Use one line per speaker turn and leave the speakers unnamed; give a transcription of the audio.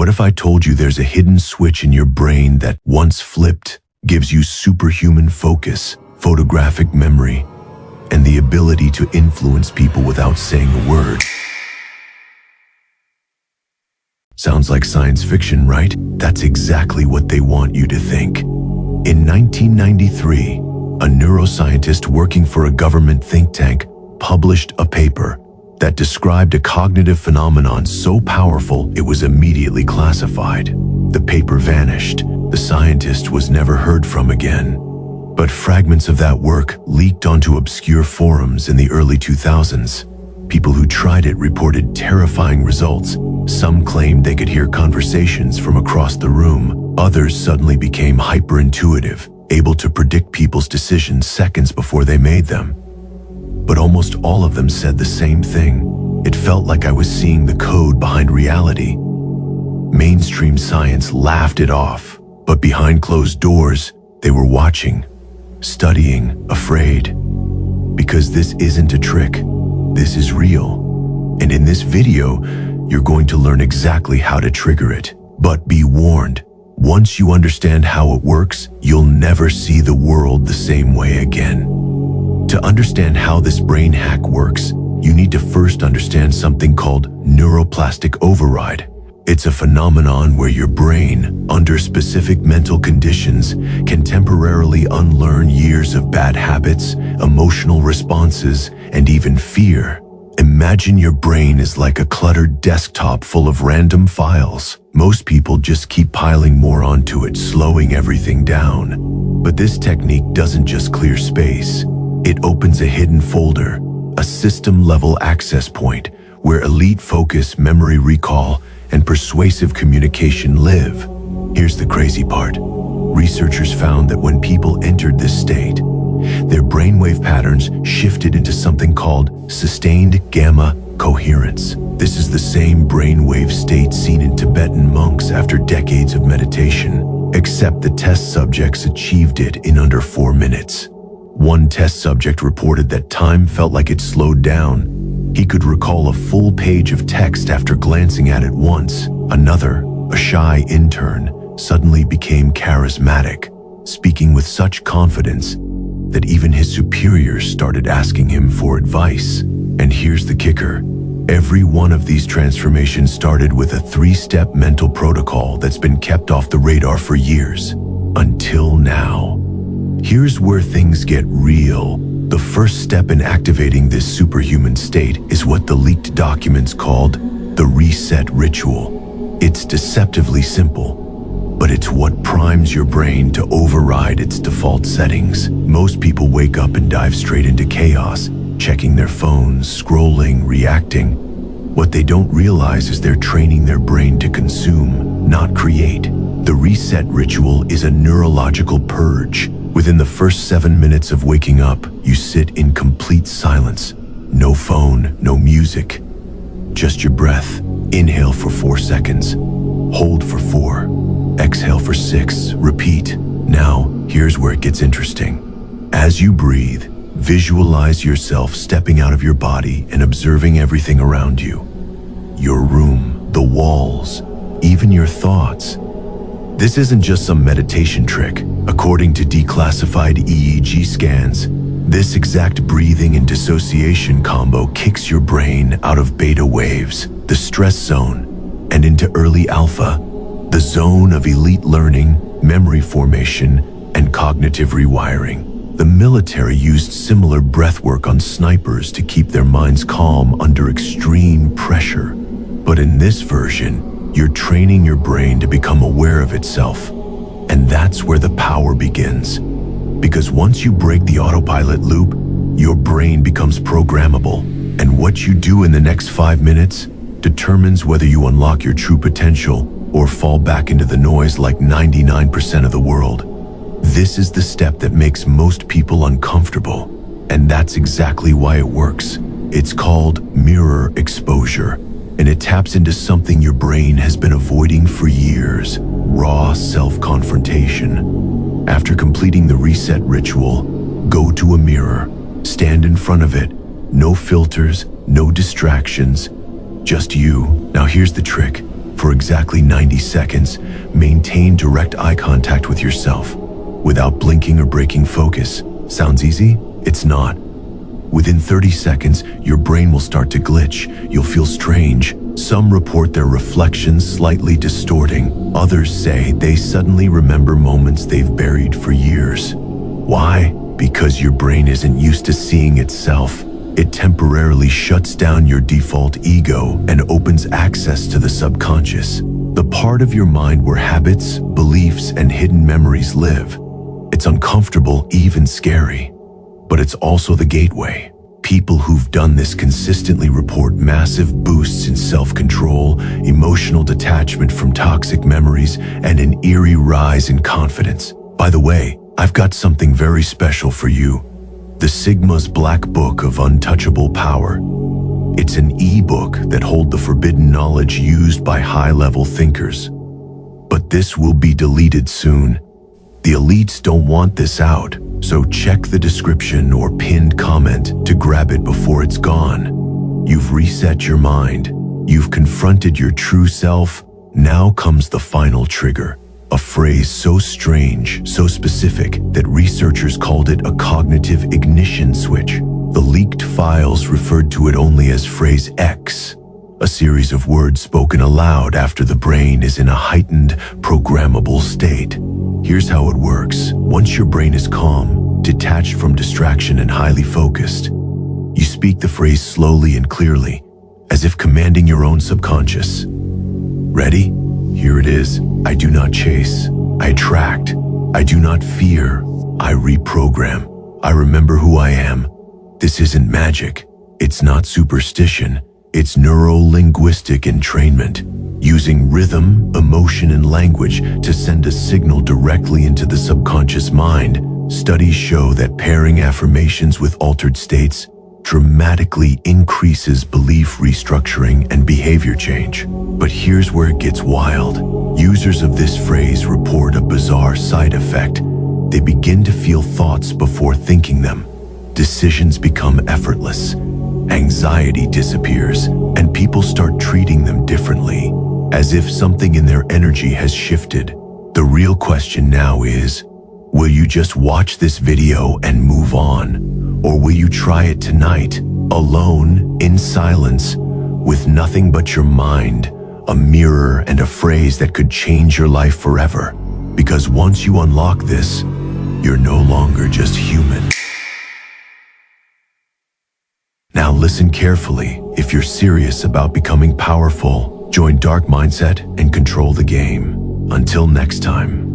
What if I told you there's a hidden switch in your brain that, once flipped, gives you superhuman focus, photographic memory, and the ability to influence people without saying a word? Sounds like science fiction, right? That's exactly what they want you to think. In 1993, a neuroscientist working for a government think tank published a paper that described a cognitive phenomenon so powerful it was immediately classified. The paper vanished. The scientist was never heard from again. But fragments of that work leaked onto obscure forums in the early 2000s. People who tried it reported terrifying results. Some claimed they could hear conversations from across the room. Others suddenly became hyper-intuitive, able to predict people's decisions seconds before they made them. But almost all of them said the same thing. It felt like I was seeing the code behind reality. Mainstream science laughed it off, but behind closed doors, they were watching, studying, afraid. Because this isn't a trick, this is real. And in this video, you're going to learn exactly how to trigger it. But be warned, once you understand how it works, you'll never see the world the same way again. To understand how this brain hack works, you need to first understand something called neuroplastic override. It's a phenomenon where your brain, under specific mental conditions, can temporarily unlearn years of bad habits, emotional responses, and even fear. Imagine your brain is like a cluttered desktop full of random files. Most people just keep piling more onto it, slowing everything down. But this technique doesn't just clear space. It opens a hidden folder, a system-level access point where elite focus, memory recall, and persuasive communication live. Here's the crazy part. Researchers found that when people entered this state, their brainwave patterns shifted into something called sustained gamma coherence. This is the same brainwave state seen in Tibetan monks after decades of meditation, except the test subjects achieved it in under 4 minutes. One test subject reported that time felt like it slowed down. He could recall a full page of text after glancing at it once. Another, a shy intern, suddenly became charismatic, speaking with such confidence that even his superiors started asking him for advice. And here's the kicker. Every one of these transformations started with a 3-step mental protocol that's been kept off the radar for years. Until now. Here's where things get real. The first step in activating this superhuman state is what the leaked documents called the reset ritual. It's deceptively simple, but it's what primes your brain to override its default settings. Most people wake up and dive straight into chaos, checking their phones, scrolling, reacting. What they don't realize is they're training their brain to consume, not create. The reset ritual is a neurological purge. Within the first 7 minutes of waking up, you sit in complete silence. No phone, no music, just your breath. Inhale for 4 seconds, hold for 4, exhale for 6, repeat. Now, here's where it gets interesting. As you breathe, visualize yourself stepping out of your body and observing everything around you. Your room, the walls, even your thoughts. This isn't just some meditation trick. According to declassified EEG scans, this exact breathing and dissociation combo kicks your brain out of beta waves, the stress zone, and into early alpha, the zone of elite learning, memory formation, and cognitive rewiring. The military used similar breathwork on snipers to keep their minds calm under extreme pressure. But in this version, you're training your brain to become aware of itself. And that's where the power begins. Because once you break the autopilot loop, your brain becomes programmable. And what you do in the next 5 minutes determines whether you unlock your true potential or fall back into the noise like 99% of the world. This is the step that makes most people uncomfortable. And that's exactly why it works. It's called mirror exposure. And it taps into something your brain has been avoiding for years: raw self-confrontation. After completing the reset ritual, go to a mirror, stand in front of it, no filters, no distractions, just you. Now here's the trick. For exactly 90 seconds, maintain direct eye contact with yourself, without blinking or breaking focus. Sounds easy? It's not. Within 30 seconds, your brain will start to glitch. You'll feel strange. Some report their reflections slightly distorting. Others say they suddenly remember moments they've buried for years. Why? Because your brain isn't used to seeing itself. It temporarily shuts down your default ego and opens access to the subconscious, the part of your mind where habits, beliefs, and hidden memories live. It's uncomfortable, even scary. But it's also the gateway. People who've done this consistently report massive boosts in self-control, emotional detachment from toxic memories, and an eerie rise in confidence. By the way, I've got something very special for you. The Sigma's Black Book of Untouchable Power. It's an e-book that holds the forbidden knowledge used by high-level thinkers. But this will be deleted soon. The elites don't want this out, so check the description or pinned comment to grab it before it's gone. You've reset your mind. You've confronted your true self. Now comes the final trigger. A phrase so strange, so specific, that researchers called it a cognitive ignition switch. The leaked files referred to it only as phrase X, a series of words spoken aloud after the brain is in a heightened, programmable state. Here's how it works. Once your brain is calm, detached from distraction and highly focused, you speak the phrase slowly and clearly, as if commanding your own subconscious. Ready? Here it is. I do not chase. I attract. I do not fear. I reprogram. I remember who I am. This isn't magic. It's not superstition. It's neuro-linguistic entrainment, using rhythm, emotion, and language to send a signal directly into the subconscious mind. Studies show that pairing affirmations with altered states dramatically increases belief restructuring and behavior change. But here's where it gets wild. Users of this phrase report a bizarre side effect. They begin to feel thoughts before thinking them. Decisions become effortless. Anxiety disappears, and people start treating them differently, as if something in their energy has shifted. The real question now is, will you just watch this video and move on? Or will you try it tonight, alone, in silence, with nothing but your mind, a mirror, and a phrase that could change your life forever? Because once you unlock this, you're no longer just human. Now listen carefully. If you're serious about becoming powerful, join Dark Mindset and control the game. Until next time.